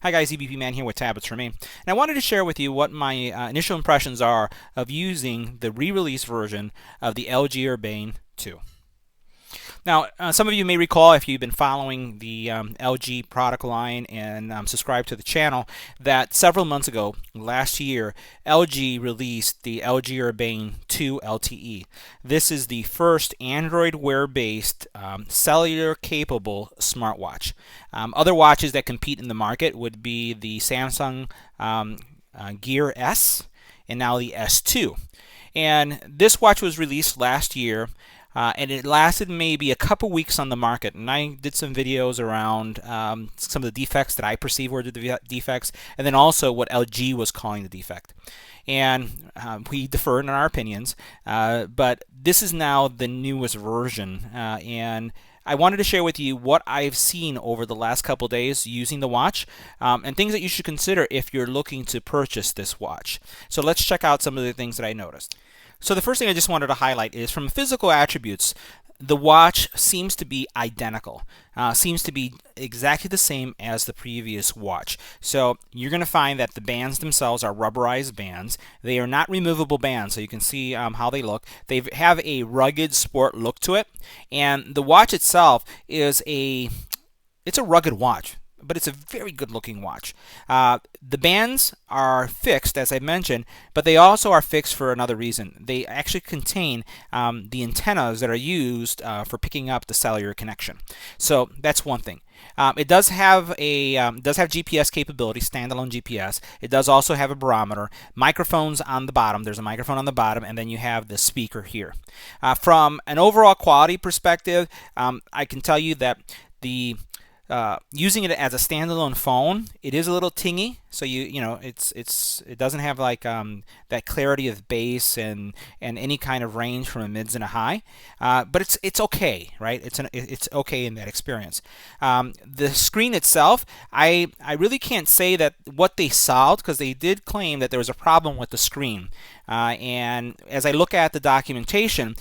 Hi guys, EBPMAN here with tablets for me. And I wanted to share with you what my initial impressions are of using the re-release version of the LG Urbane 2. Now, some of you may recall, if you've been following the LG product line and subscribed to the channel, that several months ago, last year, LG released the LG Urbane 2 LTE. This is the first Android Wear-based cellular-capable smartwatch. Other watches that compete in the market would be the Samsung Gear S and now the S2. And this watch was released last year. And it lasted maybe a couple weeks on the market, and I did some videos around some of the defects that I perceive were the defects, and then also what LG was calling the defect. And we differed in our opinions, but this is now the newest version, and I wanted to share with you what I've seen over the last couple days using the watch, and things that you should consider if you're looking to purchase this watch. So let's check out some of the things that I noticed. So the first thing I just wanted to highlight is, from physical attributes, the watch seems to be identical, seems to be exactly the same as the previous watch. So you're going to find that the bands themselves are rubberized bands. They are not removable bands, so you can see how they look. They have a rugged sport look to it, and the watch itself is it's a rugged watch, but it's a very good looking watch. The bands are fixed, as I mentioned, but they also are fixed for another reason. They actually contain the antennas that are used for picking up the cellular connection. So that's one thing. It does have GPS capability, standalone GPS. It does also have a barometer, microphones on the bottom. There's a microphone on the bottom, and then you have the speaker here. From an overall quality perspective, I can tell you that using it as a standalone phone, it is a little tingy. So it doesn't have like that clarity of bass and any kind of range from a mids and a high. But it's okay, right? It's okay in that experience. The screen itself, I really can't say that what they solved, because they did claim that there was a problem with the screen. And as I look at the documentation,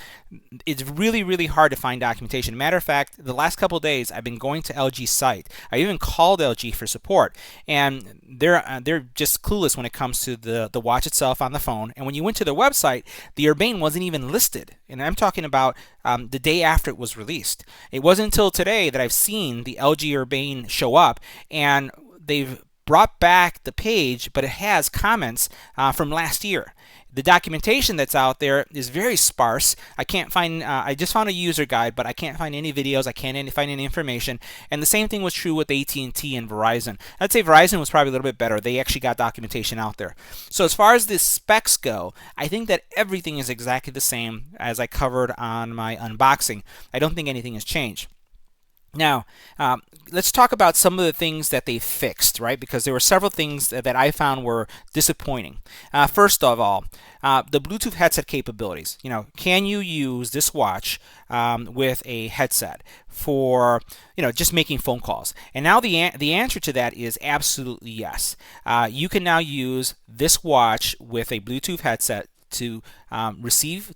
it's really hard to find documentation. Matter of fact, the last couple of days I've been going to LG's site. I even called LG for support, and they're just clueless when it comes to the watch itself on the phone. And when you went to their website, the Urbane wasn't even listed, and I'm talking about the day after it was released. It wasn't until today that I've seen the LG Urbane show up, and they've brought back the page, but it has comments from last year. The documentation that's out there is very sparse. I can't find, I just found a user guide, but I can't find any videos, I can't find any information. And the same thing was true with AT&T and Verizon. I'd say Verizon was probably a little bit better. They actually got documentation out there. So as far as the specs go, I think that everything is exactly the same as I covered on my unboxing. I don't think anything has changed. Now, let's talk about some of the things that they fixed, right? Because there were several things that I found were disappointing. First of all, the Bluetooth headset capabilities. Can you use this watch with a headset for just making phone calls? And now the answer to that is absolutely yes. You can now use this watch with a Bluetooth headset to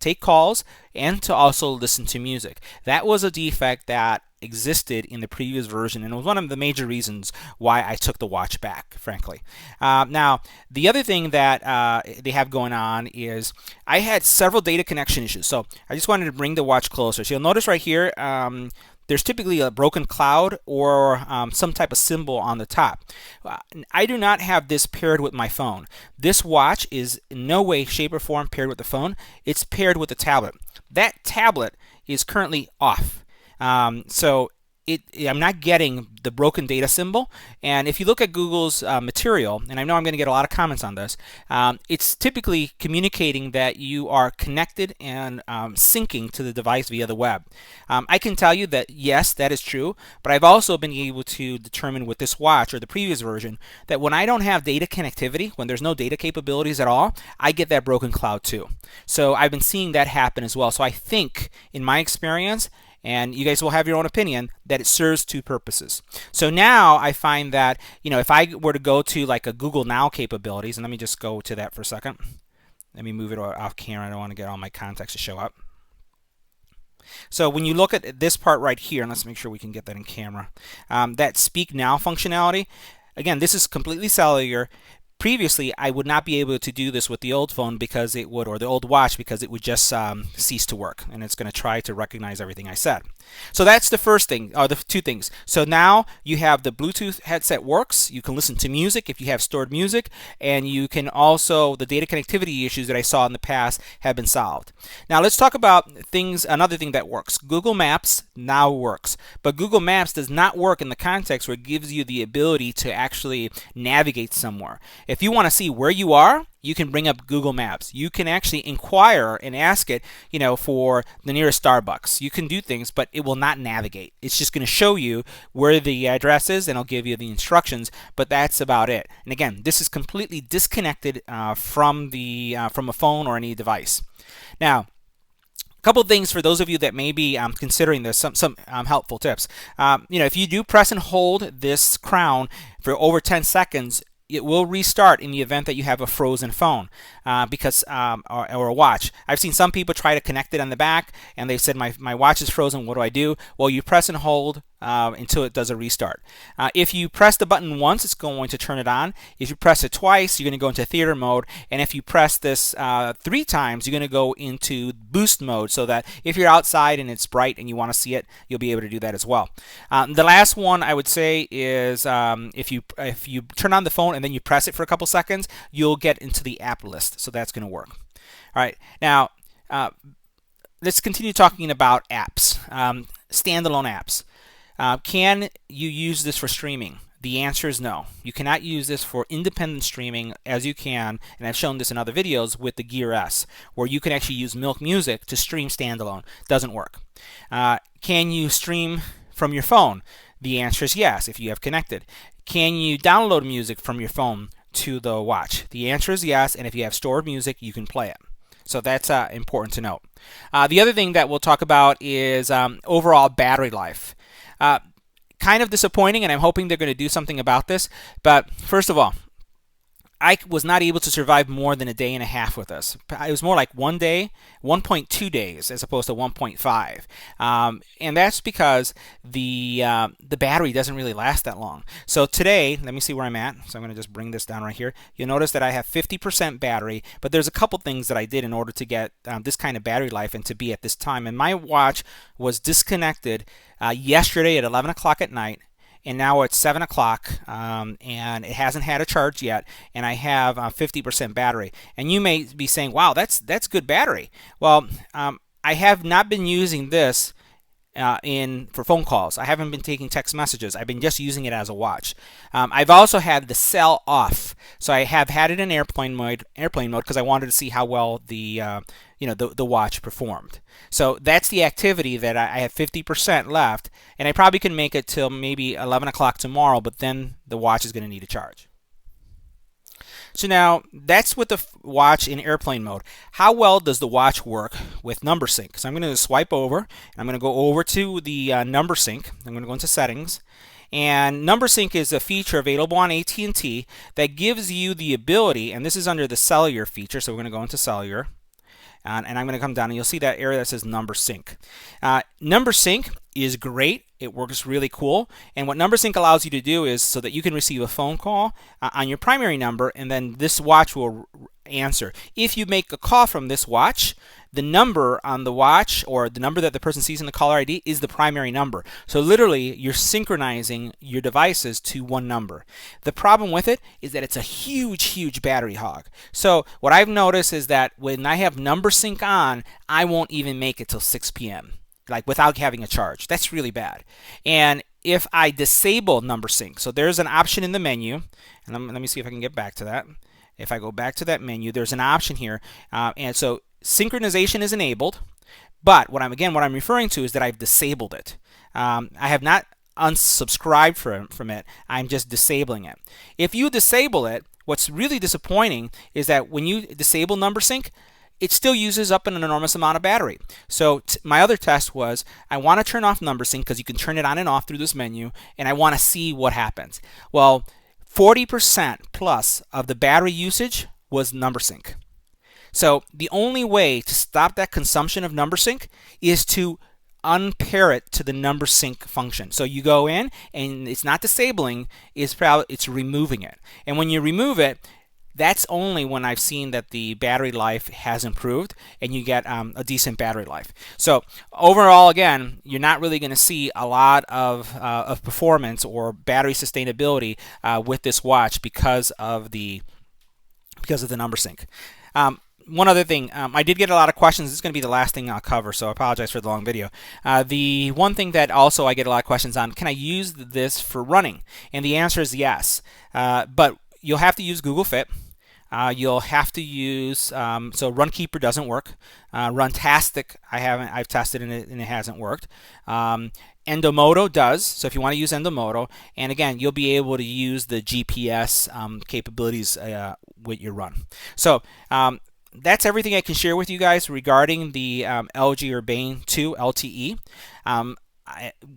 take calls, and to also listen to music. That was a defect that existed in the previous version, and it was one of the major reasons why I took the watch back, frankly. Now, the other thing that they have going on is I had several data connection issues, so I just wanted to bring the watch closer. So you'll notice right here, there's typically a broken cloud or some type of symbol on the top. I do not have this paired with my phone. This watch is in no way, shape, or form paired with the phone. It's paired with the tablet. That tablet is currently off. So I'm not getting the broken data symbol. And if you look at Google's material, and I know I'm going to get a lot of comments on this, it's typically communicating that you are connected and syncing to the device via the web. I can tell you that yes, that is true, but I've also been able to determine with this watch, or the previous version, that when I don't have data connectivity, when there's no data capabilities at all, I get that broken cloud too. So I've been seeing that happen as well. So I think, in my experience, and you guys will have your own opinion, that it serves two purposes. So now I find that, if I were to go to like a Google Now capabilities, and let me just go to that for a second. Let me move it off camera. I don't want to get all my contacts to show up. So when you look at this part right here, and let's make sure we can get that in camera, that Speak Now functionality, again, this is completely cellular. Previously, I would not be able to do this with the old phone because it would, or the old watch, because it would just cease to work, and it's going to try to recognize everything I said. So that's the first thing, or the two things. So now you have the Bluetooth headset works. You can listen to music if you have stored music, and you can also, the data connectivity issues that I saw in the past have been solved. Now let's talk about things. Another thing that works. Google Maps now works, but Google Maps does not work in the context where it gives you the ability to actually navigate somewhere. If you want to see where you are, you can bring up Google Maps. You can actually inquire and ask it, for the nearest Starbucks. You can do things, but it will not navigate. It's just going to show you where the address is, and it'll give you the instructions, but that's about it. And again, this is completely disconnected from a phone or any device. Now, a couple of things for those of you that may be considering this, some helpful tips. If you do press and hold this crown for over 10 seconds, it will restart in the event that you have a frozen phone or a watch. I've seen some people try to connect it on the back, and they said, my watch is frozen, what do I do? Well, you press and hold until it does a restart. If you press the button once, it's going to turn it on. If you press it twice, you're going to go into theater mode. And if you press this 3 times, you're going to go into boost mode, so that if you're outside and it's bright and you want to see it, you'll be able to do that as well. The last one I would say is if you turn on the phone and then you press it for a couple seconds, you'll get into the app list. So that's going to work. All right. Now, let's continue talking about apps, standalone apps. Can you use this for streaming? The answer is no. You cannot use this for independent streaming as you can, and I've shown this in other videos with the Gear S, where you can actually use Milk Music to stream standalone. Doesn't work. Can you stream from your phone? The answer is yes, if you have connected. Can you download music from your phone to the watch? The answer is yes, and if you have stored music, you can play it. So that's important to note. The other thing that we'll talk about is overall battery life. Kind of disappointing, and I'm hoping they're going to do something about this. But first of all, I was not able to survive more than a day and a half with this. It was more like 1 day, 1.2 days, as opposed to 1.5. And that's because the battery doesn't really last that long. So today, let me see where I'm at. So I'm going to just bring this down right here. You'll notice that I have 50% battery, but there's a couple things that I did in order to get this kind of battery life and to be at this time. And my watch was disconnected yesterday at 11 o'clock at night. And now it's 7 o'clock, and it hasn't had a charge yet, and I have 50% battery. And you may be saying, wow, that's good battery. Well, I have not been using this for phone calls. I haven't been taking text messages. I've been just using it as a watch. I've also had the cell off, so I have had it in airplane mode because I wanted to see how well the watch performed. So that's the activity that I have 50% left, and I probably can make it till maybe 11 o'clock tomorrow, but then the watch is going to need a charge. So now that's with the watch in airplane mode. How well does the watch work with number sync? So I'm going to swipe over, and I'm going to go over to the number sync. I'm going to go into settings. And number sync is a feature available on AT&T that gives you the ability, and this is under the cellular feature, so we're going to go into cellular. And I'm going to come down, and you'll see that area that says number sync. Number sync is great. It works really cool. And what number sync allows you to do is so that you can receive a phone call on your primary number, and then this watch will answer. If you make a call from this watch, the number on the watch, or the number that the person sees in the caller ID, is the primary number. So literally, you're synchronizing your devices to one number. The problem with it is that it's a huge battery hog. So what I've noticed is that when I have number sync on, I won't even make it till 6 p.m. like without having a charge. That's really bad. And if I disable number sync, so there's an option in the menu, and let me see if I can get back to that. If I go back to that menu, there's an option here, and so synchronization is enabled, but what I'm referring to is that I've disabled it. I have not unsubscribed from it. I'm just disabling it. If you disable it, what's really disappointing is that when you disable number sync, it still uses up an enormous amount of battery. So my other test was I want to turn off number sync because you can turn it on and off through this menu, and I want to see what happens. Well, 40% plus of the battery usage was number sync. So the only way to stop that consumption of number sync is to unpair it to the number sync function. So you go in, and it's not disabling, it's removing it. And when you remove it, that's only when I've seen that the battery life has improved and you get a decent battery life. So overall, again, you're not really going to see a lot of performance or battery sustainability with this watch because of the number sync. One other thing, I did get a lot of questions. This is going to be the last thing I'll cover, so I apologize for the long video. The one thing that also I get a lot of questions on, can I use this for running? And the answer is yes, but you'll have to use Google Fit. You'll have to use so Runkeeper doesn't work. Runtastic I've tested and it hasn't worked. Endomoto does, so if you want to use Endomoto, and again, you'll be able to use the GPS capabilities with your run. So that's everything I can share with you guys regarding the LG Urbane 2 LTE.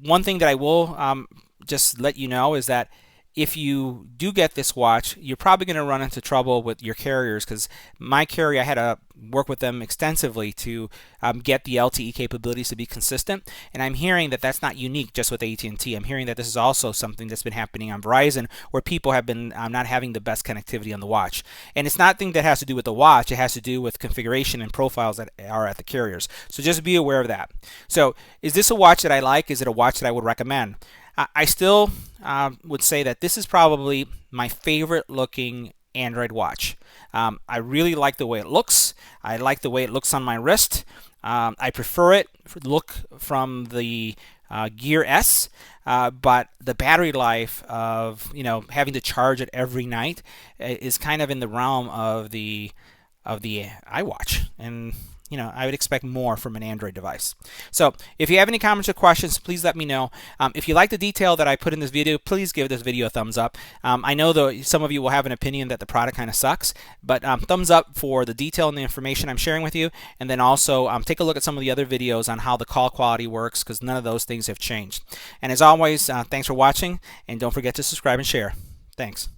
One thing that I will just let you know is that if you do get this watch, you're probably going to run into trouble with your carriers, because my carrier, I had to work with them extensively to get the LTE capabilities to be consistent. And I'm hearing that that's not unique just with AT&T. I'm hearing that this is also something that's been happening on Verizon, where people have been not having the best connectivity on the watch. And it's not thing that has to do with the watch. It has to do with configuration and profiles that are at the carriers. So just be aware of that. So is this a watch that I like? Is it a watch that I would recommend? I still would say that this is probably my favorite looking Android watch. I really like the way it looks. I like the way it looks on my wrist. I prefer it look from the Gear S, but the battery life of having to charge it every night is kind of in the realm of the iWatch, and I would expect more from an Android device. So if you have any comments or questions, please let me know. If you like the detail that I put in this video, please give this video a thumbs up. I know that some of you will have an opinion that the product kind of sucks, but thumbs up for the detail and the information I'm sharing with you. And then also take a look at some of the other videos on how the call quality works, because none of those things have changed. And as always, thanks for watching, and don't forget to subscribe and share. Thanks.